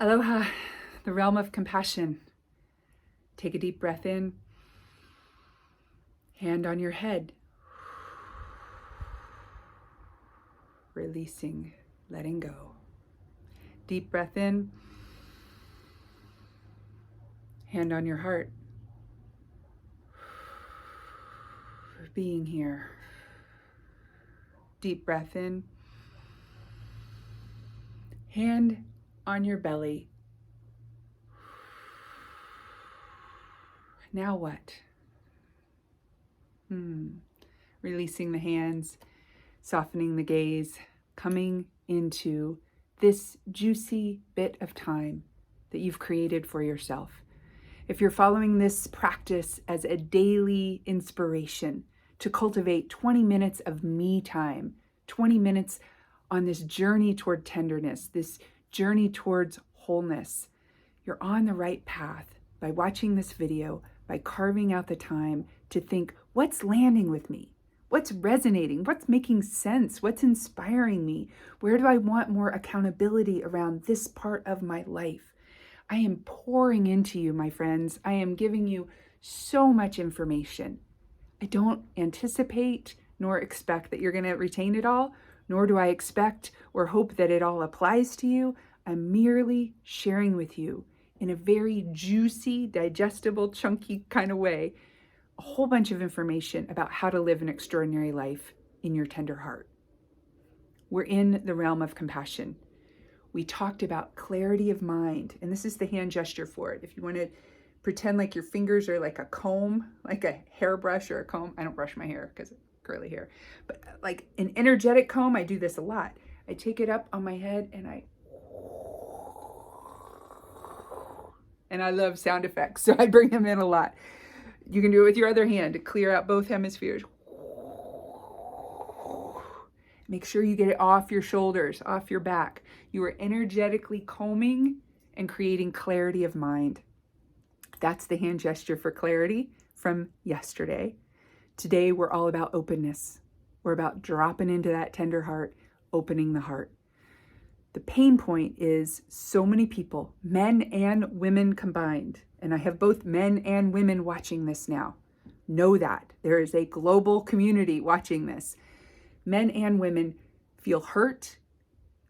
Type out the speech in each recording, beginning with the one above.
Aloha, the realm of compassion. Take a deep breath in. Hand on your head. Releasing, letting go. Deep breath in. Hand on your heart. Being here. Deep breath in. Hand on your belly. Now what? Releasing the hands, softening the gaze, coming into this juicy bit of time that you've created for yourself. If you're following this practice as a daily inspiration to cultivate 20 minutes of me time, 20 minutes on this journey toward tenderness, this journey towards wholeness, you're on the right path by watching this video, by carving out the time to think, what's landing with me? What's resonating? What's making sense? What's inspiring me? Where do I want more accountability around this part of my life? I am pouring into you, my friends. I am giving you so much information. I don't anticipate nor expect that you're going to retain it all, nor do I expect or hope that it all applies to you. I'm merely sharing with you in a very juicy, digestible, chunky kind of way, a whole bunch of information about how to live an extraordinary life in your tender heart. We're in the realm of compassion. We talked about clarity of mind, and this is the hand gesture for it. If you want to pretend like your fingers are like a comb, like a hairbrush or a comb. I don't brush my hair because it's curly hair, but like an energetic comb, I do this a lot. I take it up on my head and I love sound effects, so I bring them in a lot. You can do it with your other hand to clear out both hemispheres. Make sure you get it off your shoulders, off your back. You are energetically combing and creating clarity of mind. That's the hand gesture for clarity from yesterday. Today, we're all about openness. We're about dropping into that tender heart, opening the heart. The pain point is so many people, men and women combined, and I have both men and women watching this now. Know that. There is a global community watching this. Men and women feel hurt.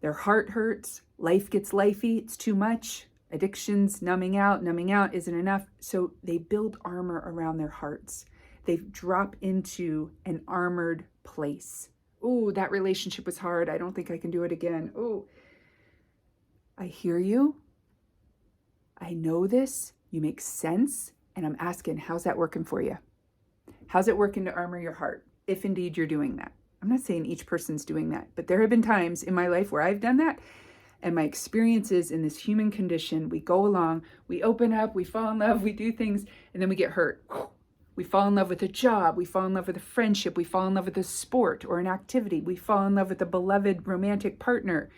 Their heart hurts. Life gets lifey. It's too much. Addictions, numbing out isn't enough. So they build armor around their hearts. They drop into an armored place. Oh, that relationship was hard. I don't think I can do it again. Oh, I hear you. I know this. You make sense. And I'm asking, how's that working for you? How's it working to armor your heart, if indeed you're doing that? I'm not saying each person's doing that, but there have been times in my life where I've done that. And my experiences in this human condition, we go along, we open up, we fall in love, we do things, and then we get hurt. We fall in love with a job, we fall in love with a friendship, we fall in love with a sport or an activity, we fall in love with a beloved romantic partner.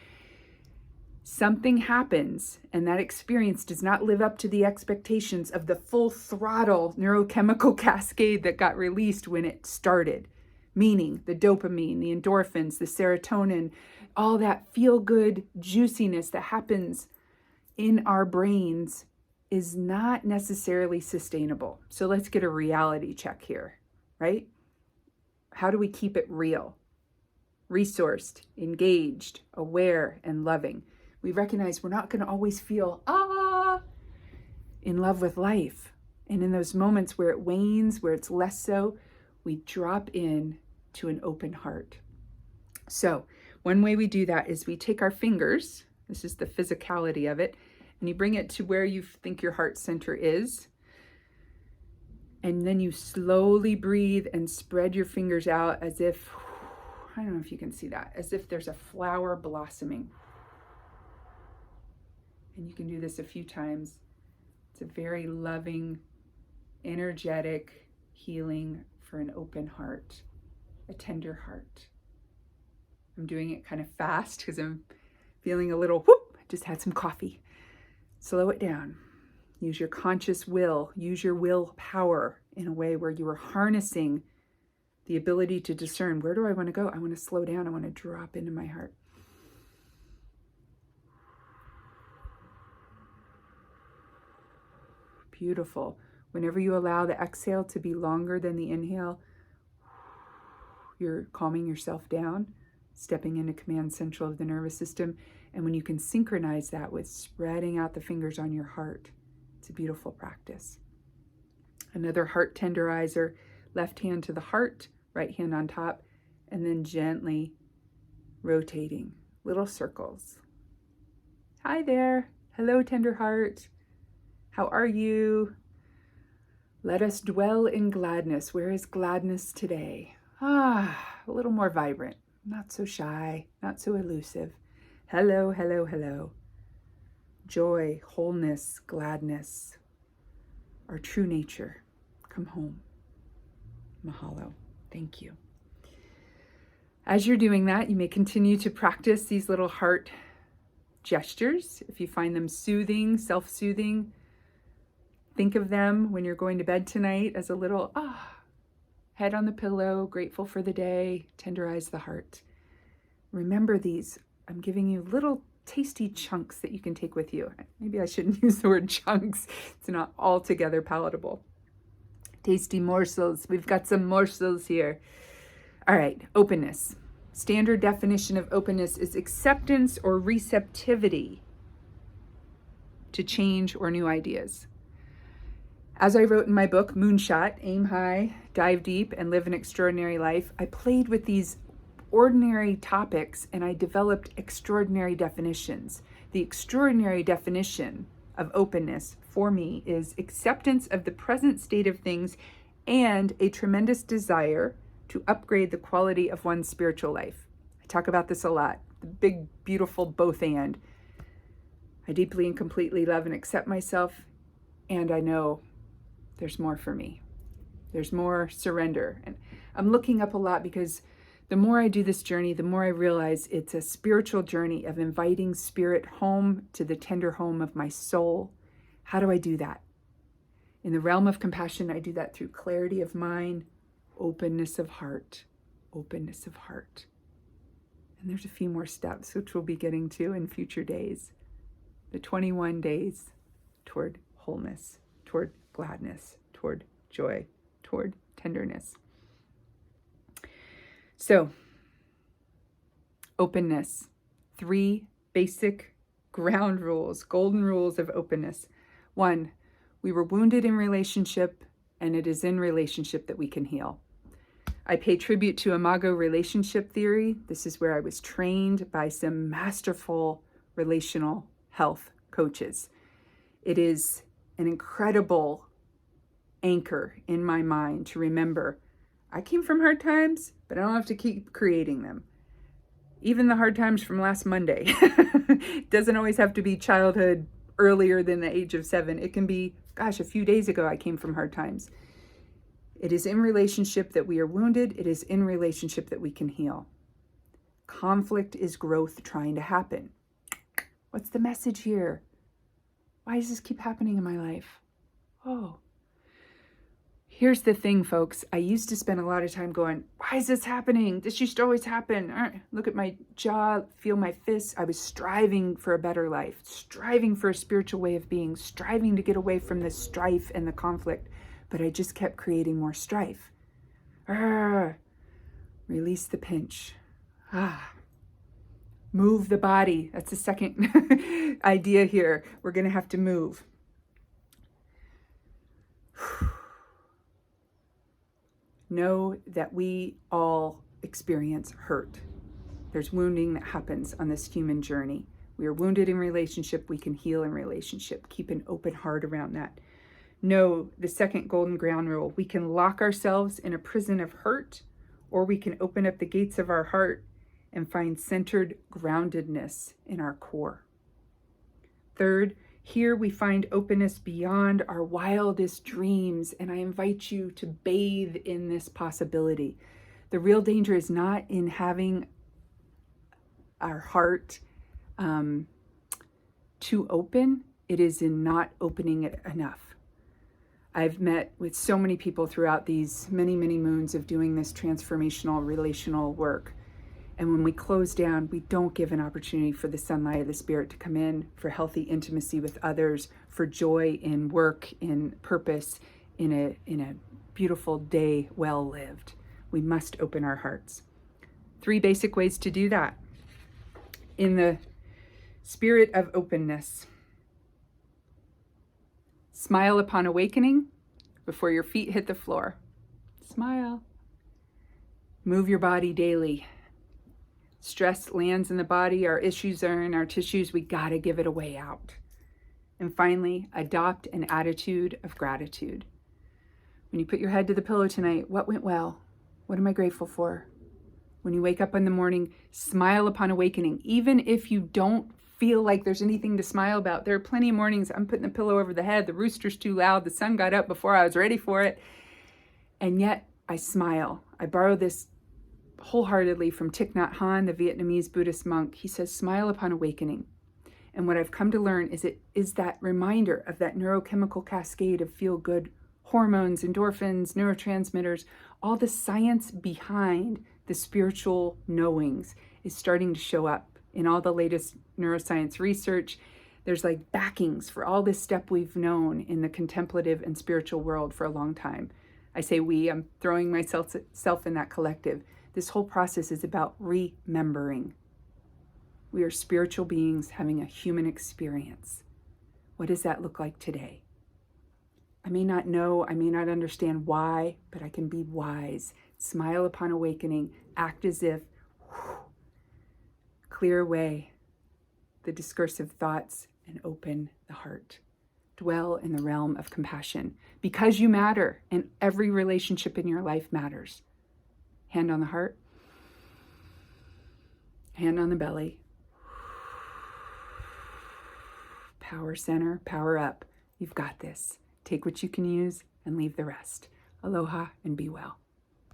Something happens, and that experience does not live up to the expectations of the full throttle neurochemical cascade that got released when it started. Meaning the dopamine, the endorphins, the serotonin, all that feel-good juiciness that happens in our brains is not necessarily sustainable. So let's get a reality check here, right? How do we keep it real? Resourced, engaged, aware, and loving. We recognize we're not going to always feel, in love with life. And in those moments where it wanes, where it's less so, we drop in to an open heart. So one way we do that is we take our fingers, this is the physicality of it, and you bring it to where you think your heart center is. And then you slowly breathe and spread your fingers out as if, I don't know if you can see that, as if there's a flower blossoming. And you can do this a few times. It's a very loving, energetic healing for an open heart, a tender heart. I'm doing it kind of fast because I'm feeling a little whoop. I just had some coffee. Slow it down. Use your conscious will. Use your willpower in a way where you are harnessing the ability to discern, where do I want to go? I want to slow down. I want to drop into my heart. Beautiful. Whenever you allow the exhale to be longer than the inhale, you're calming yourself down, stepping into command central of the nervous system. And when you can synchronize that with spreading out the fingers on your heart, it's a beautiful practice. Another heart tenderizer, left hand to the heart, right hand on top, and then gently rotating little circles. Hi there. Hello, tender heart. How are you? Let us dwell in gladness. Where is gladness today? A little more vibrant, not so shy, not so elusive. Hello, hello, hello. Joy, wholeness, gladness, our true nature. Come home. Mahalo. Thank you. As you're doing that, you may continue to practice these little heart gestures. If you find them soothing, self-soothing, think of them when you're going to bed tonight as a little, head on the pillow, grateful for the day, tenderize the heart. Remember these. I'm giving you little tasty chunks that you can take with you. Maybe I shouldn't use the word chunks. It's not altogether palatable. Tasty morsels. We've got some morsels here. All right, openness. Standard definition of openness is acceptance or receptivity to change or new ideas. As I wrote in my book, Moonshot, Aim High, Dive Deep, and Live an Extraordinary Life, I played with these ordinary topics and I developed extraordinary definitions. The extraordinary definition of openness for me is acceptance of the present state of things and a tremendous desire to upgrade the quality of one's spiritual life. I talk about this a lot, the big, beautiful both and. I deeply and completely love and accept myself, and I know there's more for me. There's more surrender. And I'm looking up a lot because the more I do this journey, the more I realize it's a spiritual journey of inviting spirit home to the tender home of my soul. How do I do that? In the realm of compassion, I do that through clarity of mind, openness of heart, openness of heart. And there's a few more steps, which we'll be getting to in future days. The 21 days toward wholeness, toward gladness, toward joy, toward tenderness. So, openness. 3 basic ground rules, golden rules of openness. 1, we were wounded in relationship, and it is in relationship that we can heal. I pay tribute to Imago relationship theory. This is where I was trained by some masterful relational health coaches. It is an incredible anchor in my mind to remember I came from hard times, but I don't have to keep creating them. Even the hard times from last Monday. It doesn't always have to be childhood earlier than the age of 7. It can be, a few days ago I came from hard times. It is in relationship that we are wounded. It is in relationship that we can heal. Conflict is growth trying to happen. What's the message here? Why does this keep happening in my life? Here's the thing, folks. I used to spend a lot of time going, why is this happening? This used to always happen. Look at my jaw, feel my fists. I was striving for a better life, striving for a spiritual way of being, striving to get away from the strife and the conflict. But I just kept creating more strife. Release the pinch. Move the body. That's the second idea here. We're going to have to move. Know that we all experience hurt. There's wounding that happens on this human journey. We are wounded in relationship. We can heal in relationship. Keep an open heart around that. Know the second golden ground rule. We can lock ourselves in a prison of hurt, or we can open up the gates of our heart and find centered groundedness in our core. Third, here we find openness beyond our wildest dreams, and I invite you to bathe in this possibility. The real danger is not in having our heart too open. It is in not opening it enough. I've met with so many people throughout these many, many moons of doing this transformational relational work. And when we close down, we don't give an opportunity for the sunlight of the Spirit to come in, for healthy intimacy with others, for joy in work, in purpose, in a beautiful day well lived. We must open our hearts. 3 basic ways to do that. In the spirit of openness, smile upon awakening before your feet hit the floor. Smile. Move your body daily. Stress lands in the body, our issues are in our tissues, we gotta give it a way out. And finally, adopt an attitude of gratitude. When you put your head to the pillow tonight, what went well? What am I grateful for? When you wake up in the morning, smile upon awakening. Even if you don't feel like there's anything to smile about, there are plenty of mornings I'm putting the pillow over the head, the rooster's too loud, the sun got up before I was ready for it, and yet I smile. I borrow this wholeheartedly from Thich Nhat Hanh, the Vietnamese Buddhist monk. He says, smile upon awakening. And what I've come to learn is it is that reminder of that neurochemical cascade of feel-good hormones, endorphins, neurotransmitters, all the science behind the spiritual knowings is starting to show up in all the latest neuroscience research. There's like backings for all this step we've known in the contemplative and spiritual world for a long time. I say we, I'm throwing myself in that collective. This whole process is about remembering. We are spiritual beings having a human experience. What does that look like today? I may not know, I may not understand why, but I can be wise. Smile upon awakening, act as if, clear away the discursive thoughts and open the heart. Dwell in the realm of compassion because you matter and every relationship in your life matters. Hand on the heart, hand on the belly. Power center, power up. You've got this. Take what you can use and leave the rest. Aloha and be well.